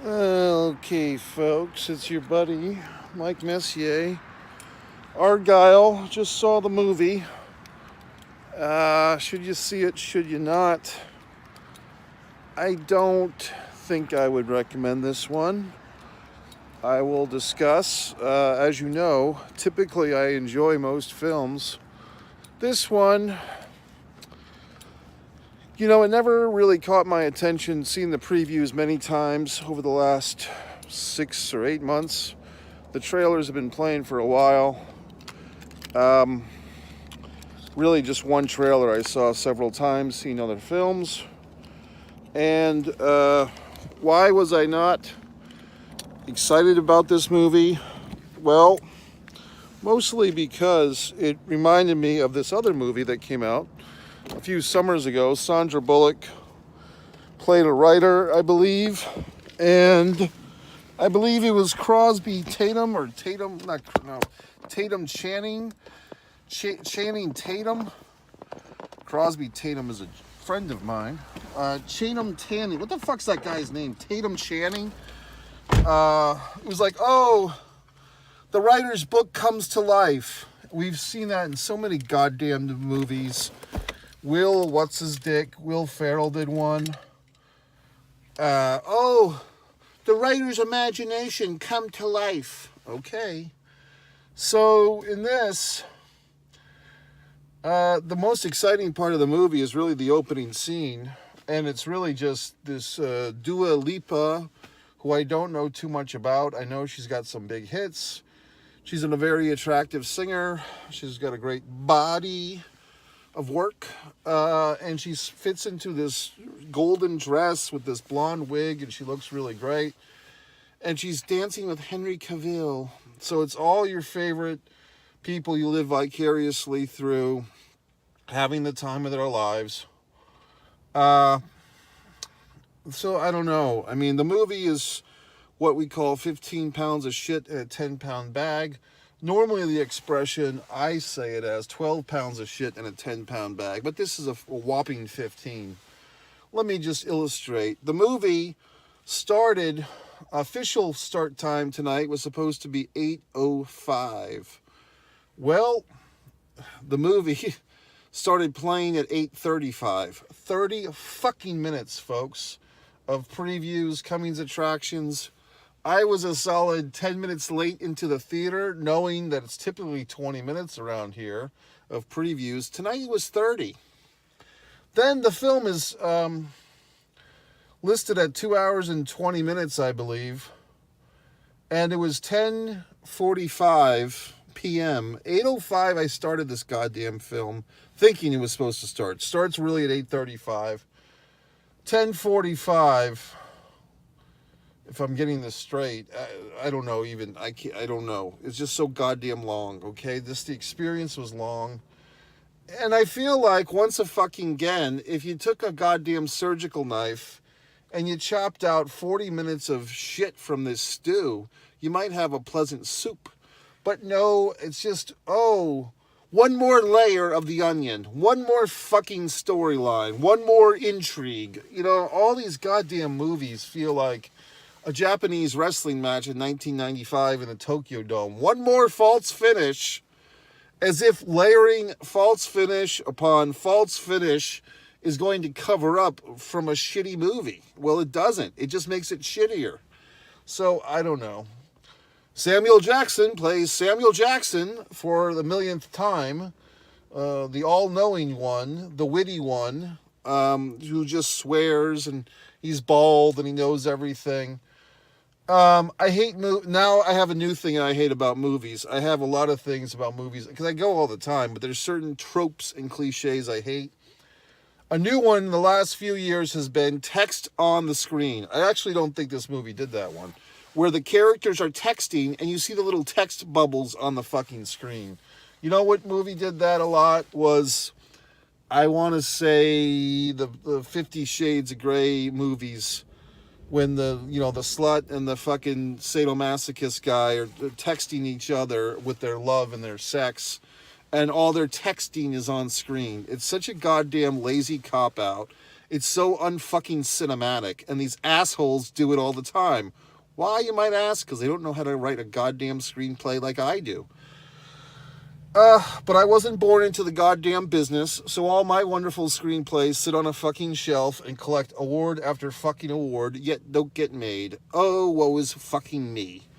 Okay, folks, it's your buddy, Mike Messier. Argyle, just saw the movie. Should you see it? Should you not? I don't think I would recommend this one. I will discuss. As you know, typically I enjoy most films. This one, it never really caught my attention. Seen the previews many times over the last 6 or 8 months. The trailers have been playing for a while. Really just one trailer I saw several times, seen other films. And why was I not excited about this movie? Well, mostly because it reminded me of this other movie that came out a few summers ago. Sandra Bullock played a writer, I believe, and I believe it was Crosby Tatum or Tatum, Tatum Channing Tatum. Crosby Tatum is a friend of mine. Channing Tanning. What the fuck's that guy's name? Tatum Channing. It was like, oh, the writer's book comes to life. We've seen that in so many goddamn movies. Will Ferrell did one. The writer's imagination come to life. Okay. So in this, the most exciting part of the movie is really the opening scene. And it's really just this Dua Lipa, who I don't know too much about. I know she's got some big hits. She's a very attractive singer. She's got a great body of work. And she fits into this golden dress with this blonde wig, and she looks really great. And she's dancing with Henry Cavill. So it's all your favorite people you live vicariously through, having the time of their lives. So I don't know. I mean, the movie is what we call 15 pounds of shit in a 10-pound bag. Normally the expression, I say it as 12 pounds of shit in a 10-pound bag, but this is a whopping 15. Let me just illustrate. The movie started, official start time tonight was supposed to be 8:05. Well, the movie started playing at 8:35. 30 fucking minutes, folks, of previews, comings, attractions. I was a solid 10 minutes late into the theater, knowing that it's typically 20 minutes around here of previews. Tonight it was 30. Then the film is listed at 2 hours and 20 minutes, I believe. And it was 10:45 p.m. 8:05 I started this goddamn film, thinking it was supposed to start. Starts really at 8:35. 10:45, if I'm getting this straight, I don't know even. I don't know. It's just so goddamn long, okay? The experience was long. And I feel like, once again, if you took a goddamn surgical knife and you chopped out 40 minutes of shit from this stew, you might have a pleasant soup. But no, it's just, one more layer of the onion, one more fucking storyline, one more intrigue. All these goddamn movies feel like a Japanese wrestling match in 1995 in the Tokyo Dome. One more false finish, as if layering false finish upon false finish is going to cover up from a shitty movie. Well, it doesn't. It just makes it shittier. So, I don't know. Samuel Jackson plays Samuel Jackson for the millionth time. The all-knowing one, the witty one, who just swears, and he's bald and he knows everything. Now I have a new thing I hate about movies. I have a lot of things about movies, because I go all the time, but there's certain tropes and cliches I hate. A new one in the last few years has been text on the screen. I actually don't think this movie did that one, where the characters are texting and you see the little text bubbles on the fucking screen. You know what movie did that a lot? Was, I want to say, the 50 Shades of Grey movies, when the slut and the fucking sadomasochist guy are texting each other with their love and their sex, and all their texting is on screen. It's such a goddamn lazy cop-out. It's so unfucking cinematic, and these assholes do it all the time. Why, you might ask? Because they don't know how to write a goddamn screenplay like I do. But I wasn't born into the goddamn business, so all my wonderful screenplays sit on a fucking shelf and collect award after fucking award, yet don't get made. Oh, woe is fucking me.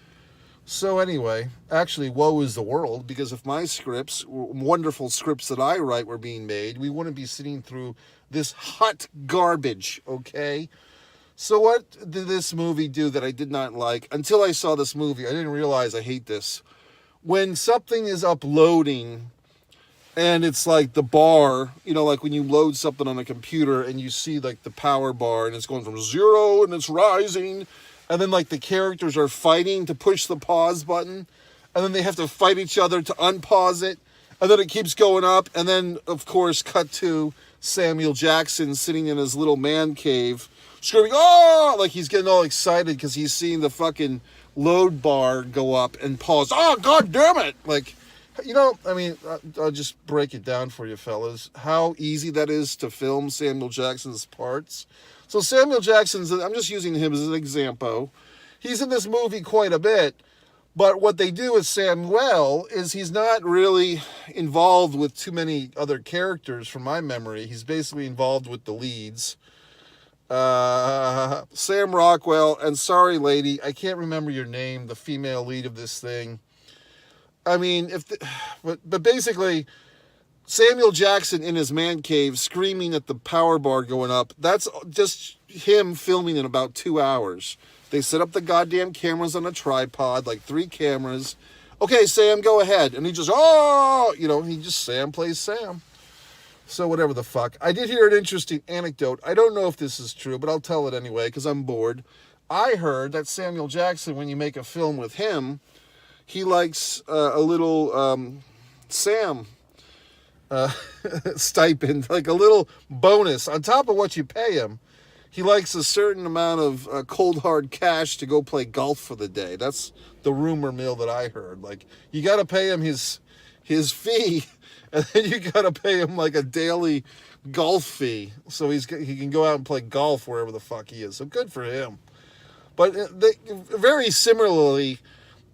So anyway, actually, woe is the world, because if my scripts, wonderful scripts that I write, were being made, we wouldn't be sitting through this hot garbage, okay? So what did this movie do that I did not like? Until I saw this movie, I didn't realize I hate this. When something is uploading and it's like the bar, you know, like when you load something on a computer and you see like the power bar and it's going from 0 and it's rising, and then like the characters are fighting to push the pause button, and then they have to fight each other to unpause it, and then it keeps going up, and then of course cut to Samuel Jackson sitting in his little man cave screaming, oh, like he's getting all excited because he's seeing the fucking load bar go up and pause. Oh, god damn it. Like, you know, I mean, I'll just break it down for you fellas, how easy that is to film Samuel Jackson's parts. So Samuel Jackson's, I'm just using him as an example. He's in this movie quite a bit, but what they do with Samuel is he's not really involved with too many other characters from my memory. He's basically involved with the leads. Sam Rockwell, and sorry lady, I can't remember your name, the female lead of this thing. I mean, but basically, Samuel Jackson in his man cave screaming at the power bar going up, that's just him filming in about 2 hours. They set up the goddamn cameras on a tripod, like 3 cameras. Okay, Sam, go ahead. And he just, oh, you know, Sam plays Sam. So whatever the fuck. I did hear an interesting anecdote. I don't know if this is true, but I'll tell it anyway because I'm bored. I heard that Samuel Jackson, when you make a film with him, he likes a little Sam stipend, like a little bonus on top of what you pay him. He likes a certain amount of cold hard cash to go play golf for the day. That's the rumor mill that I heard. Like, you got to pay him his fee, and then you got to pay him like a daily golf fee, so he can go out and play golf wherever the fuck he is. So good for him. But very similarly,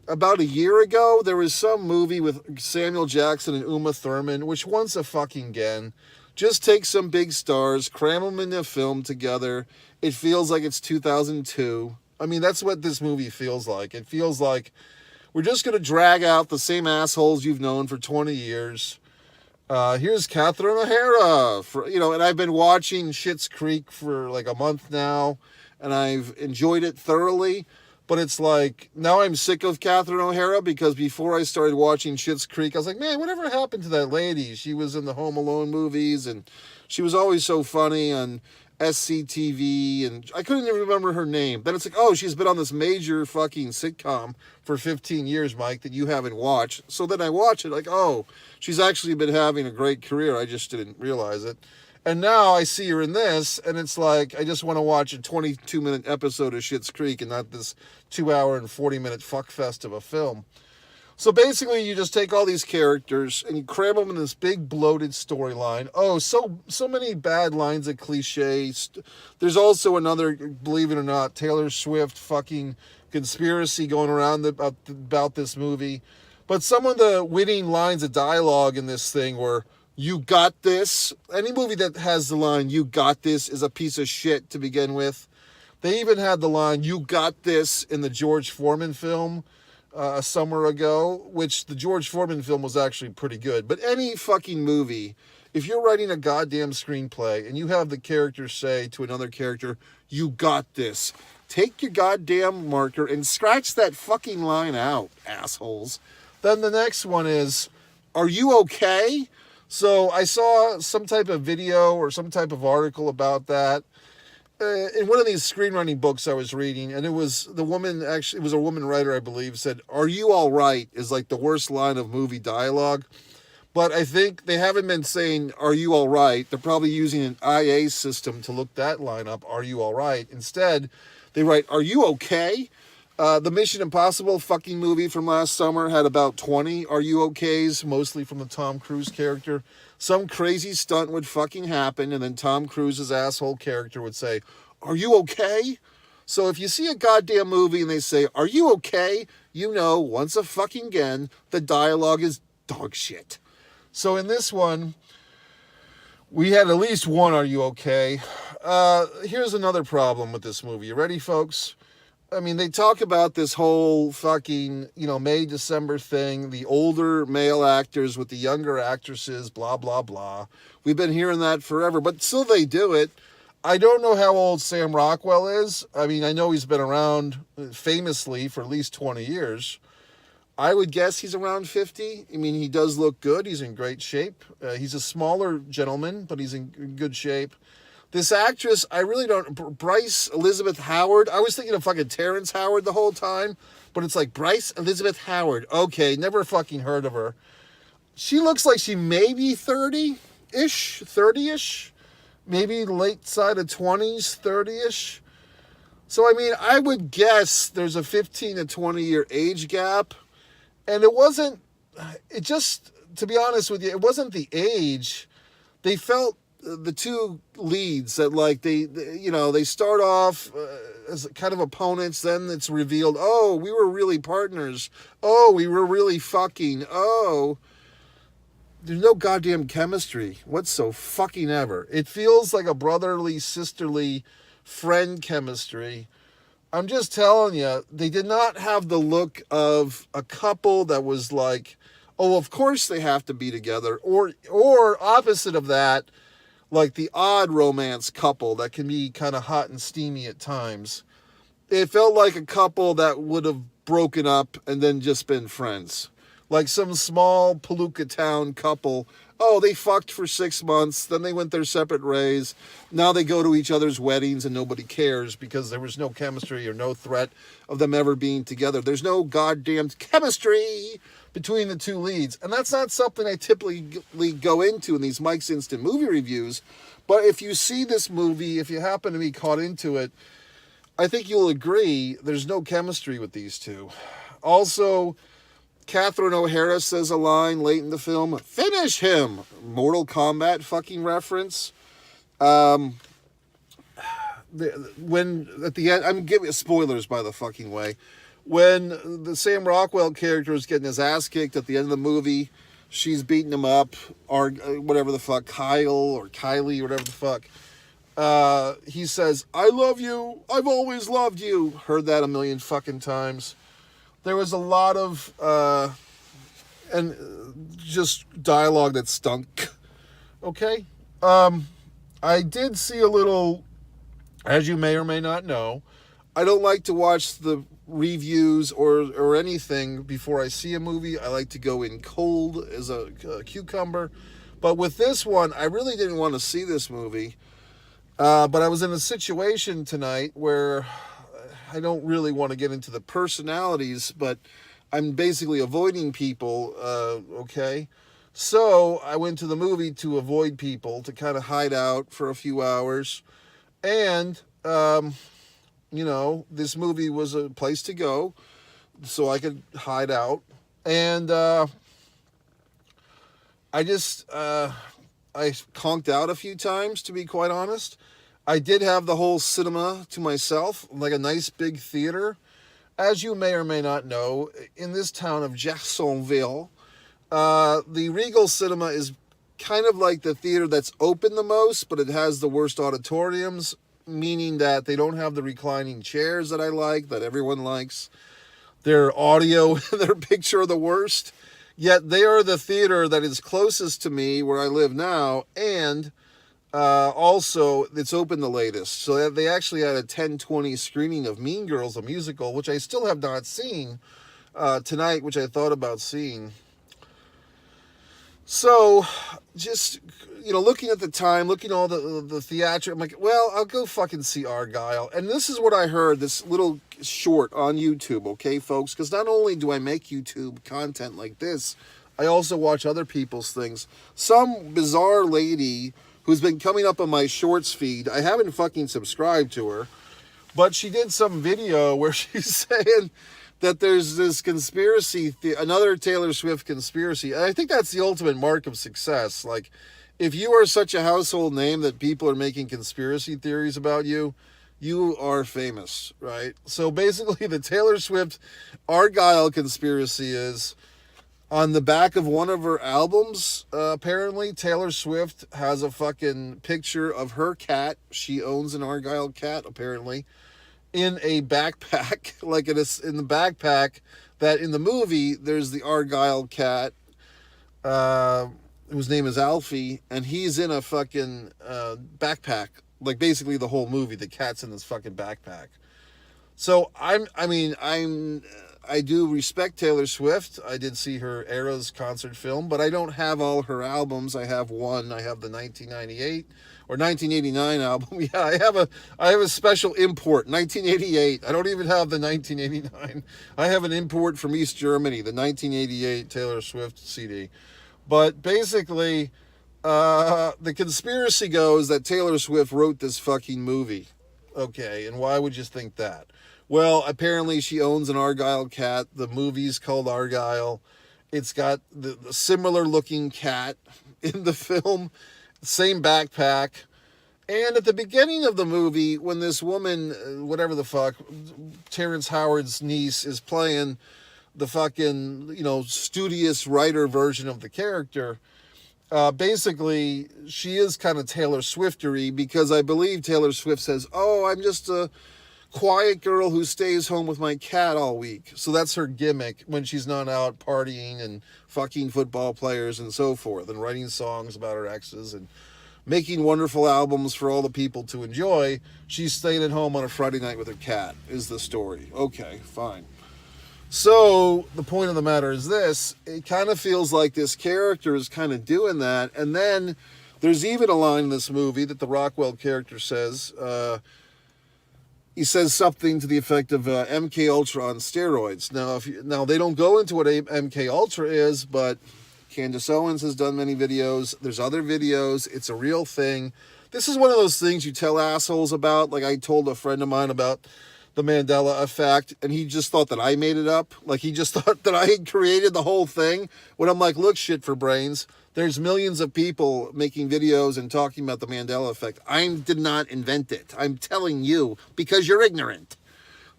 about a year ago, there was some movie with Samuel Jackson and Uma Thurman, which once a fucking again, just take some big stars, cram them in a film together. It feels like it's 2002. I mean, that's what this movie feels like. It feels like we're just going to drag out the same assholes you've known for 20 years. Here's Catherine O'Hara, and I've been watching Schitt's Creek for like a month now, and I've enjoyed it thoroughly. But it's like, now I'm sick of Catherine O'Hara, because before I started watching Schitt's Creek, I was like, man, whatever happened to that lady? She was in the Home Alone movies, and she was always so funny on SCTV, and I couldn't even remember her name. Then it's like, oh, she's been on this major fucking sitcom for 15 years, Mike, that you haven't watched. So then I watch it, like, oh, she's actually been having a great career. I just didn't realize it. And now I see her in this, and it's like, I just want to watch a 22-minute episode of Schitt's Creek and not this 2-hour and 40-minute fuckfest of a film. So basically, you just take all these characters and you cram them in this big bloated storyline. Oh, so many bad lines of cliches. There's also another, believe it or not, Taylor Swift fucking conspiracy going around about this movie. But some of the winning lines of dialogue in this thing were, you got this. Any movie that has the line, you got this, is a piece of shit to begin with. They even had the line, you got this, in the George Foreman film a summer ago, which the George Foreman film was actually pretty good. But any fucking movie, if you're writing a goddamn screenplay and you have the character say to another character, you got this, take your goddamn marker and scratch that fucking line out, assholes. Then the next one is, are you okay? So I saw some type of video or some type of article about that in one of these screenwriting books I was reading, and it was a woman writer, I believe, said, are you all right, is like the worst line of movie dialogue. But I think they haven't been saying, are you all right? They're probably using an IA system to look that line up, are you all right? Instead, they write, are you okay? The Mission Impossible fucking movie from last summer had about 20 Are You OKs, mostly from the Tom Cruise character. Some crazy stunt would fucking happen, and then Tom Cruise's asshole character would say, "Are you okay?" So if you see a goddamn movie and they say, "Are you okay?" you know, once a fucking again, the dialogue is dog shit. So in this one, we had at least one Are You Okay? Here's another problem with this movie. You ready, folks? I mean, they talk about this whole fucking, May, December thing, the older male actors with the younger actresses, blah, blah, blah. We've been hearing that forever, but still they do it. I don't know how old Sam Rockwell is. I mean, I know he's been around famously for at least 20 years. I would guess he's around 50. I mean, he does look good. He's in great shape. He's a smaller gentleman, but he's in good shape. This actress, I really don't... Bryce Elizabeth Howard. I was thinking of fucking Terrence Howard the whole time, but it's like Bryce Elizabeth Howard. Okay, never fucking heard of her. She looks like she may be 30-ish, 30-ish. Maybe late side of 20s, 30-ish. So, I mean, I would guess there's a 15 to 20-year age gap. And it just, to be honest with you, it wasn't the age. They felt... the two leads that they start off as kind of opponents, then it's revealed, oh, we were really partners, oh, we were really fucking, oh, there's no goddamn chemistry whatsoever. It feels like a brotherly, sisterly friend chemistry. I'm just telling you, they did not have the look of a couple that was like, oh, of course they have to be together, or opposite of that, like the odd romance couple that can be kind of hot and steamy at times. It felt like a couple that would have broken up and then just been friends. Like some small Palooka town couple. Oh, they fucked for 6 months, then they went their separate ways. Now they go to each other's weddings and nobody cares because there was no chemistry or no threat of them ever being together. There's no goddamn chemistry between the two leads. And that's not something I typically go into in these Mike's Instant Movie Reviews. But if you see this movie, if you happen to be caught into it, I think you'll agree there's no chemistry with these two. Also, Catherine O'Hara says a line late in the film, "Finish him!" Mortal Kombat fucking reference. When at the end, I'm giving spoilers by the fucking way. When the Sam Rockwell character is getting his ass kicked at the end of the movie, she's beating him up, or whatever the fuck, Kyle or Kylie, whatever the fuck. He says, "I love you. I've always loved you." Heard that a million fucking times. There was a lot of just dialogue that stunk. Okay? I did see a little, as you may or may not know, I don't like to watch the reviews or anything before I see a movie. I like to go in cold as a cucumber. But with this one, I really didn't want to see this movie. But I was in a situation tonight where I don't really want to get into the personalities, but I'm basically avoiding people, okay? So I went to the movie to avoid people, to kind of hide out for a few hours. And, this movie was a place to go so I could hide out. And I conked out a few times, to be quite honest. I did have the whole cinema to myself, like a nice big theater. As you may or may not know, in this town of Jacksonville, the Regal Cinema is kind of like the theater that's open the most, but it has the worst auditoriums, meaning that they don't have the reclining chairs that I like, that everyone likes. Their audio, their picture are the worst. Yet they are the theater that is closest to me where I live now, and also it's open the latest. So they actually had a 10:20 screening of Mean Girls, a musical, which I still have not seen tonight, which I thought about seeing. So just, looking at the time, looking at all the theatrical, I'm like, well, I'll go fucking see Argyle. And this is what I heard, this little short on YouTube, okay, folks? Because not only do I make YouTube content like this, I also watch other people's things. Some bizarre lady who's been coming up on my shorts feed, I haven't fucking subscribed to her, But she did some video where she's saying that there's this conspiracy, another Taylor Swift conspiracy. And I think that's the ultimate mark of success. Like, if you are such a household name that people are making conspiracy theories about you, you are famous, right? So basically, the Taylor Swift ARGYLLE conspiracy is on the back of one of her albums. Apparently, Taylor Swift has a fucking picture of her cat. She owns an ARGYLLE cat, apparently, in a backpack, like it is in the backpack that in the movie there's the ARGYLLE cat, whose name is Alfie, and he's in a fucking backpack. Like basically the whole movie, the cat's in this fucking backpack. So I do respect Taylor Swift. I did see her Eras concert film, but I don't have all her albums. I have one. I have the 1998 or 1989 album. Yeah, I have a special import, 1988. I don't even have the 1989. I have an import from East Germany, the 1988 Taylor Swift CD. But basically, the conspiracy goes that Taylor Swift wrote this fucking movie. Okay, and why would you think that? Well, apparently she owns an ARGYLLE cat. The movie's called ARGYLLE. It's got the similar looking cat in the film, same backpack. And at the beginning of the movie, when this woman, whatever the fuck, Terrence Howard's niece, is playing the fucking, studious writer version of the character, basically, she is kind of Taylor Swiftery, because I believe Taylor Swift says, "Oh, I'm just a quiet girl who stays home with my cat all week." So that's her gimmick when she's not out partying and fucking football players and so forth, and writing songs about her exes and making wonderful albums for all the people to enjoy. She's staying at home on a Friday night with her cat, is the story. Okay, fine. So the point of the matter is this: it kind of feels like this character is kind of doing that. And then there's even a line in this movie that the Rockwell character says. He says something to the effect of MK Ultra on steroids. Now they don't go into what MK Ultra is, but Candace Owens has done many videos. There's other videos. It's a real thing. This is one of those things you tell assholes about. Like, I told a friend of mine about the Mandela effect, and he just thought that I made it up. Like, he just thought that I had created the whole thing. When I'm like, look, shit for brains, there's millions of people making videos and talking about the Mandela effect. I did not invent it. I'm telling you because you're ignorant.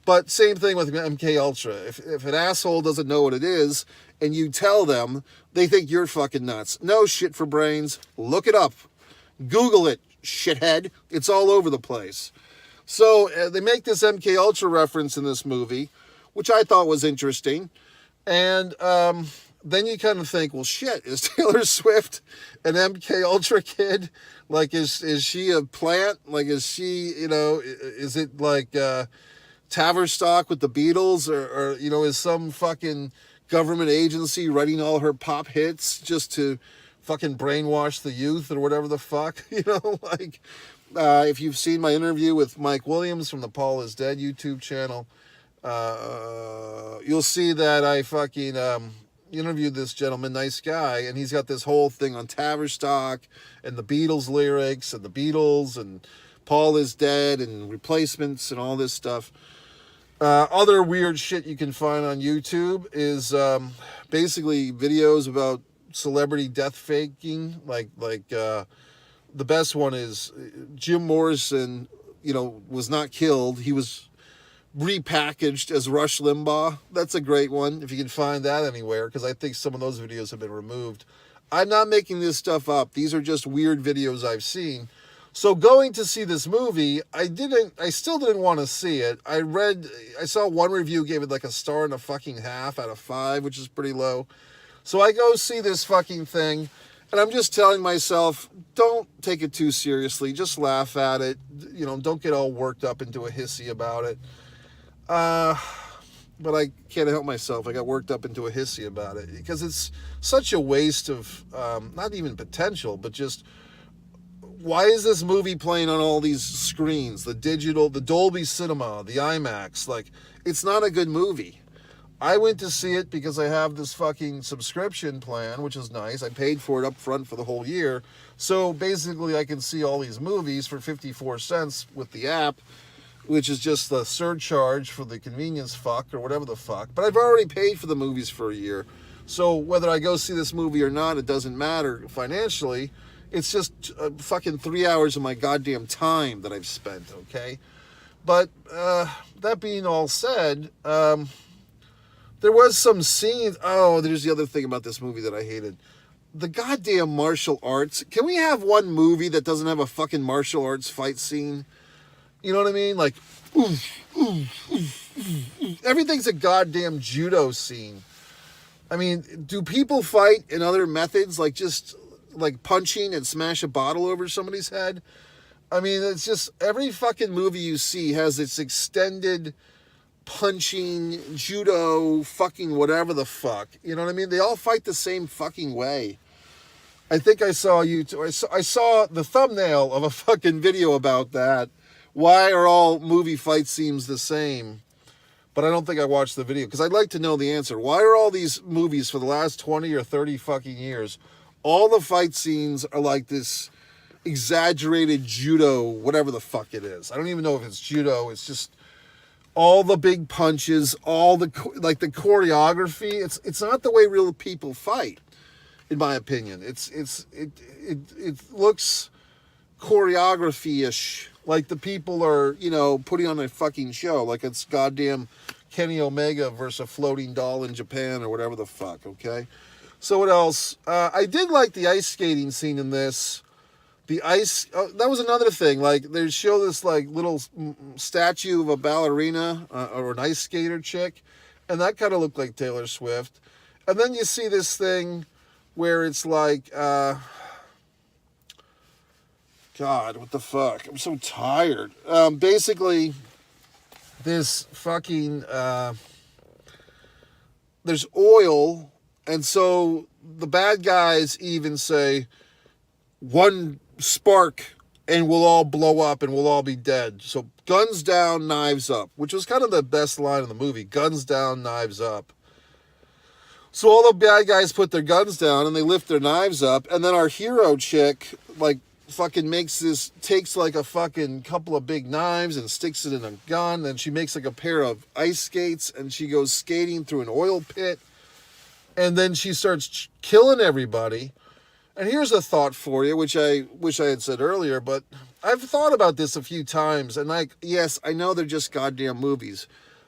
But same thing with MK Ultra. If an asshole doesn't know what it is and you tell them, they think you're fucking nuts. No, shit for brains. Look it up. Google it, shithead. It's all over the place. So they make this MK Ultra reference in this movie, which I thought was interesting. And then you kind of think, well, shit, is Taylor Swift an MK Ultra kid? Like, is she a plant? Like, is she, is it like Tavistock with the Beatles? Or is some fucking government agency writing all her pop hits just to fucking brainwash the youth or whatever the fuck? If you've seen my interview with Mike Williams from the Paul is Dead YouTube channel, you'll see that I fucking interviewed this gentleman, nice guy, and he's got this whole thing on Tavistock and the Beatles lyrics and the Beatles and Paul is Dead and replacements and all this stuff. Other weird shit you can find on YouTube is basically videos about celebrity death faking. Like the best one is Jim Morrison, was not killed. He was repackaged as Rush Limbaugh. That's a great one, if you can find that anywhere, because I think some of those videos have been removed. I'm not making this stuff up. These are just weird videos I've seen. So going to see this movie, I still didn't want to see it. I saw one review gave it like a star and a fucking half out of 5, which is pretty low. So I go see this fucking thing, and I'm just telling myself, don't take it too seriously. Just laugh at it. Don't get all worked up into a hissy about it. But I can't help myself. I got worked up into a hissy about it because it's such a waste of, not even potential, but just, why is this movie playing on all these screens? The digital, the Dolby Cinema, the IMAX. Like, it's not a good movie. I went to see it because I have this fucking subscription plan, which is nice. I paid for it up front for the whole year. So basically I can see all these movies for 54 cents with the app. which is just the surcharge for the convenience fuck or whatever the fuck. But I've already paid for the movies for a year. So whether I go see this movie or not, it doesn't matter financially. It's just fucking 3 hours of my goddamn time that I've spent, okay? But that being all said, there was some scenes. Oh, there's the other thing about this movie that I hated. The goddamn martial arts. Can we have one movie that doesn't have a fucking martial arts fight scene? You know what I mean? Like, oof, oof, oof, oof, oof. Everything's a goddamn judo scene. I mean, do people fight in other methods, like just like punching and smash a bottle over somebody's head? I mean, it's just every fucking movie you see has its extended punching, judo, fucking whatever the fuck. You know what I mean? They all fight the same fucking way. I think I saw I saw the thumbnail of a fucking video about that. Why are all movie fight scenes the same? But I don't think I watched the video because I'd like to know the answer. Why are all these movies for the last 20 or 30 fucking years, all the fight scenes are like this exaggerated judo, whatever the fuck it is. I don't even know if it's judo. It's just all the big punches, all the like the choreography. It's not the way real people fight, in my opinion. It looks choreography-ish, like the people are, you know, putting on a fucking show, like it's goddamn Kenny Omega versus a floating doll in Japan or whatever the fuck. Okay, so what else? I did like the ice skating scene in this. The ice, that was another thing. Like, they show this, like, little statue of a ballerina or an ice skater chick, and that kind of looked like Taylor Swift. And then you see this thing where it's like, God, what the fuck? I'm so tired. Basically, this fucking, there's oil, and so the bad guys even say, one spark and we'll all blow up and we'll all be dead. So guns down, knives up, which was kind of the best line of the movie. Guns down, knives up. So all the bad guys put their guns down and they lift their knives up, and then our hero chick like fucking takes like a fucking couple of big knives and sticks it in a gun, and she makes like a pair of ice skates and she goes skating through an oil pit, and then she starts killing everybody. And here's a thought for you, which I wish I had said earlier, but I've thought about this a few times, and like, yes, I know they're just goddamn movies,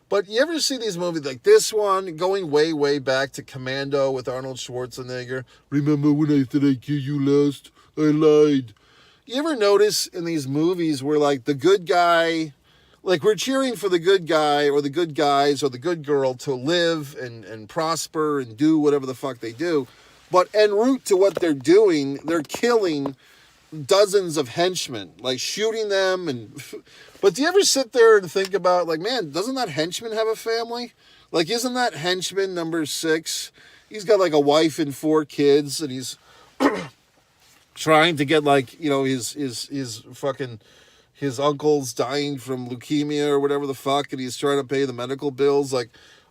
but you ever see these movies like this one, going way, way back to Commando with Arnold Schwarzenegger? Remember when I said I'd kill you last? I lied. You ever notice in these movies where like the good guy, like we're cheering for the good guy or the good guys or the good girl to live and prosper and do whatever the fuck they do, but en route to what they're doing, they're killing dozens of henchmen, like shooting them. But do you ever sit there and think about, like, man, doesn't that henchman have a family? Like, isn't that henchman number 6? He's got like a wife and 4 kids, and he's trying to get, like, you know, his fucking, his uncle's dying from leukemia or whatever the fuck, and he's trying to pay the medical bills. Like,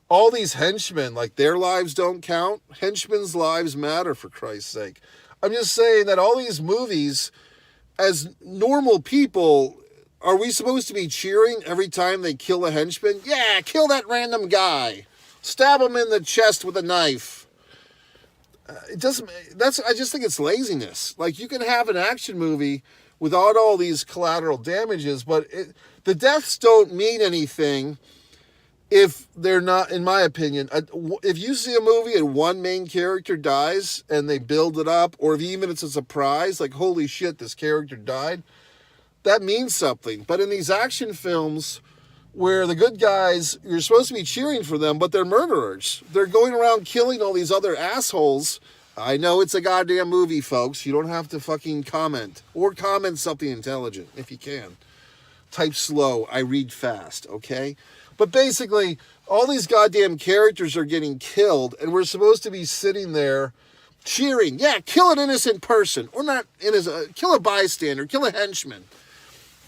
all these henchmen, like, their lives don't count. Henchmen's lives matter, for Christ's sake. I'm just saying that all these movies, as normal people, are we supposed to be cheering every time they kill a henchman? Yeah, kill that random guy. Stab him in the chest with a knife. I just think it's laziness. Like, you can have an action movie without all these collateral damages, but the deaths don't mean anything if they're not, in my opinion. If you see a movie and one main character dies and they build it up, or if even it's a surprise, like, holy shit, this character died, that means something. But in these action films where the good guys, you're supposed to be cheering for them, but they're murderers. They're going around killing all these other assholes. I know it's a goddamn movie, folks. You don't have to fucking comment. Or comment something intelligent, if you can. Type slow. I read fast, okay? But basically, all these goddamn characters are getting killed, and we're supposed to be sitting there cheering. Yeah, kill an innocent person. Or not innocent. Kill a bystander. Kill a henchman.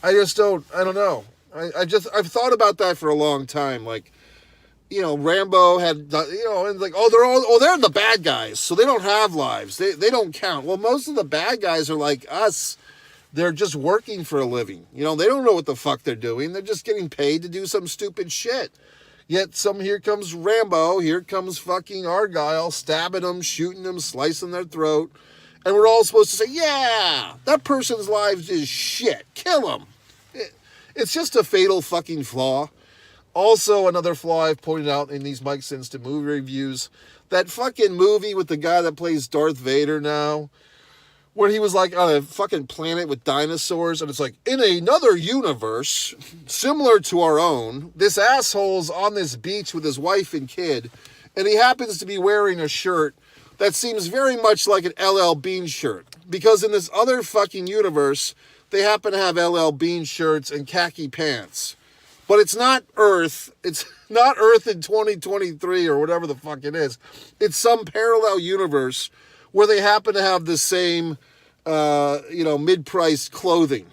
I don't know. I've thought about that for a long time. Like, you know, Rambo had, you know, and like, they're the bad guys, so they don't have lives. They don't count. Well, most of the bad guys are like us. they're just working for a living. You know, they don't know what the fuck they're doing. They're just getting paid to do some stupid shit. Yet here comes Rambo, here comes fucking Argyle, stabbing them, shooting them, slicing their throat. And we're all supposed to say, yeah, that person's lives is shit. Kill him. It's just a fatal fucking flaw. Also, another flaw I've pointed out in these Mike Sinston movie reviews, that fucking movie with the guy that plays Darth Vader now, where he was like on a fucking planet with dinosaurs, and it's like, in another universe, similar to our own, this asshole's on this beach with his wife and kid, and he happens to be wearing a shirt that seems very much like an LL Bean shirt. Because in this other fucking universe, they happen to have LL Bean shirts and khaki pants. But it's not Earth. It's not Earth in 2023 or whatever the fuck it is. It's some parallel universe where they happen to have the same, mid-priced clothing.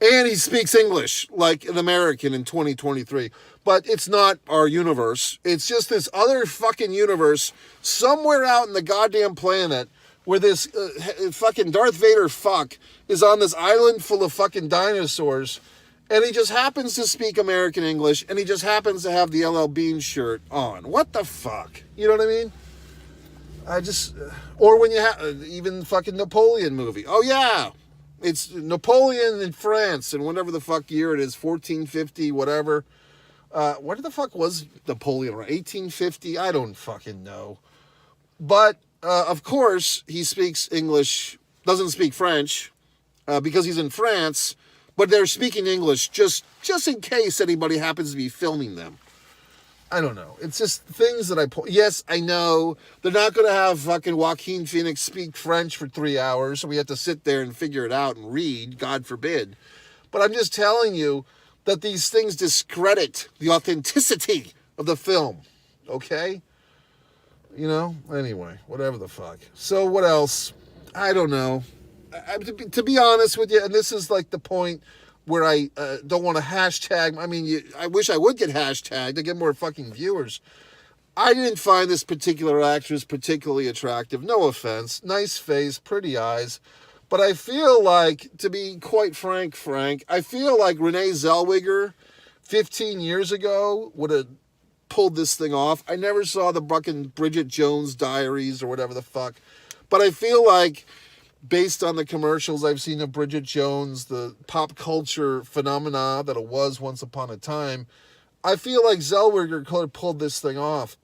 And he speaks English like an American in 2023. But it's not our universe. It's just this other fucking universe somewhere out in the goddamn planet where this fucking Darth Vader fuck is on this island full of fucking dinosaurs. And he just happens to speak American English, and he just happens to have the LL Bean shirt on. What the fuck? You know what I mean? Or when you have, even fucking Napoleon movie. Oh yeah, it's Napoleon in France, and whatever the fuck year it is, 1450, whatever. What the fuck was Napoleon, 1850? I don't fucking know. But, of course, he speaks English, doesn't speak French, because he's in France, but they're speaking English just in case anybody happens to be filming them. I don't know. It's just things that yes, I know they're not going to have fucking Joaquin Phoenix speak French for 3 hours, so we have to sit there and figure it out and read, God forbid. But I'm just telling you that these things discredit the authenticity of the film. Okay? You know? Anyway, whatever the fuck. So what else? I don't know. To be honest with you, and this is like the point where I don't want to hashtag. I mean, I wish I would get hashtagged to get more fucking viewers. I didn't find this particular actress particularly attractive. No offense. Nice face, pretty eyes. But I feel like, to be quite frank, I feel like Renee Zellweger 15 years ago would have pulled this thing off. I never saw the fucking Bridget Jones Diaries or whatever the fuck. But I feel like, based on the commercials I've seen of Bridget Jones, the pop culture phenomena that it was once upon a time, I feel like Zellweger could have pulled this thing off.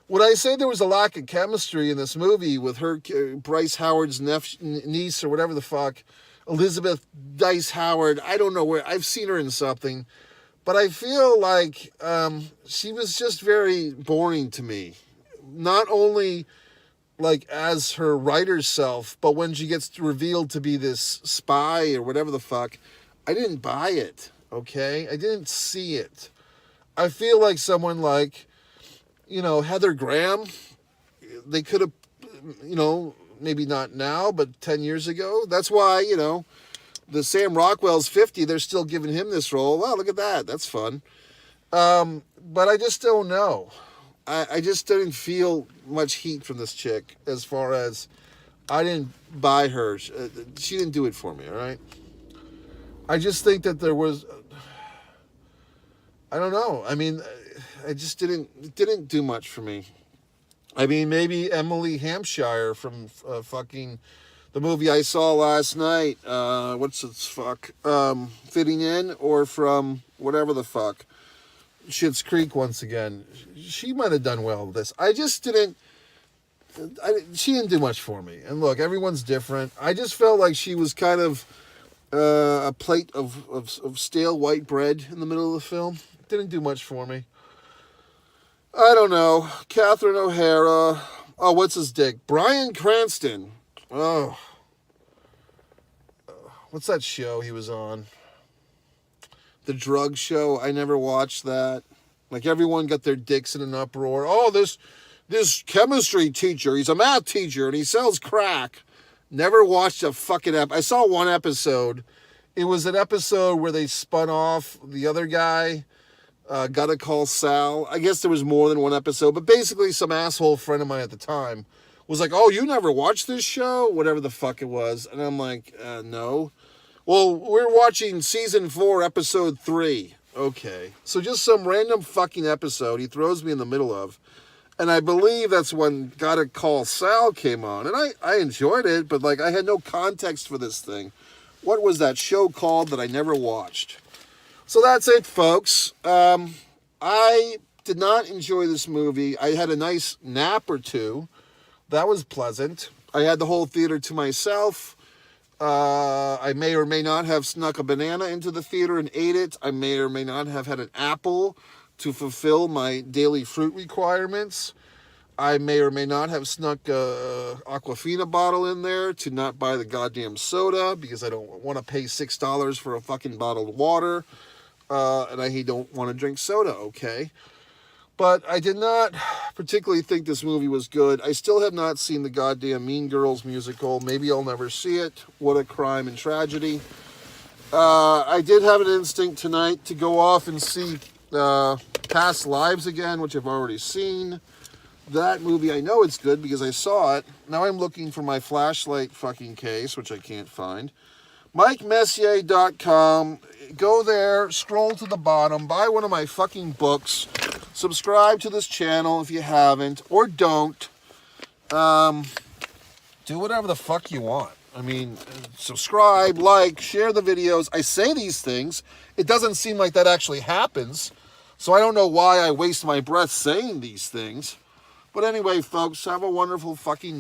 Would I say there was a lack of chemistry in this movie with her, Bryce Howard's niece or whatever the fuck, Elizabeth Dice Howard? I don't know where. I've seen her in something. But I feel like she was just very boring to me. Not only like as her writer's self, but when she gets revealed to be this spy or whatever the fuck, I didn't buy it, okay? I didn't see it. I feel like someone like, Heather Graham, they could have, maybe not now, but 10 years ago. That's why, the Sam Rockwell's 50, they're still giving him this role. Wow, look at that. That's fun. But I just don't know. I just didn't feel much heat from this chick as far as I didn't buy her. She didn't do it for me, all right? I just think that there was, I don't know. I mean, I just didn't do much for me. I mean, maybe Emily Hampshire from fucking the movie I saw last night, Fitting In, or from whatever the fuck, Schitt's Creek once again. She might have done well with this. She didn't do much for me. And look, everyone's different. I just felt like she was kind of a plate of stale white bread in the middle of the film. Didn't do much for me. I don't know. Catherine O'Hara. Oh, what's his dick? Bryan Cranston. Oh. What's that show he was on? The drug show. I never watched that. Like, everyone got their dicks in an uproar. Oh, this chemistry teacher, he's a math teacher and he sells crack. Never watched a fucking I saw one episode. It was an episode where they spun off the other guy, Gotta Call Sal. I guess there was more than one episode, but basically some asshole friend of mine at the time was like, oh, you never watched this show? Whatever the fuck it was. And I'm like, no. Well, we're watching season 4, episode 3. Okay. So just some random fucking episode he throws me in the middle of. And I believe that's when Gotta Call Sal came on. And I enjoyed it, but like I had no context for this thing. What was that show called that I never watched? So that's it, folks. I did not enjoy this movie. I had a nice nap or two. That was pleasant. I had the whole theater to myself. I may or may not have snuck a banana into the theater and ate it. I may or may not have had an apple to fulfill my daily fruit requirements. I may or may not have snuck a Aquafina bottle in there to not buy the goddamn soda because I don't want to pay $6 for a fucking bottle of water. And I don't want to drink soda, okay? But I did not particularly think this movie was good. I still have not seen the goddamn Mean Girls musical. Maybe I'll never see it. What a crime and tragedy. I did have an instinct tonight to go off and see Past Lives again, which I've already seen. That movie, I know it's good because I saw it. Now I'm looking for my flashlight fucking case, which I can't find. MikeMessier.com. Go there, scroll to the bottom, buy one of my fucking books, subscribe to this channel if you haven't, or don't. Do whatever the fuck you want. I mean, subscribe, like, share the videos. I say these things. It doesn't seem like that actually happens. So I don't know why I waste my breath saying these things. But anyway, folks, have a wonderful fucking night.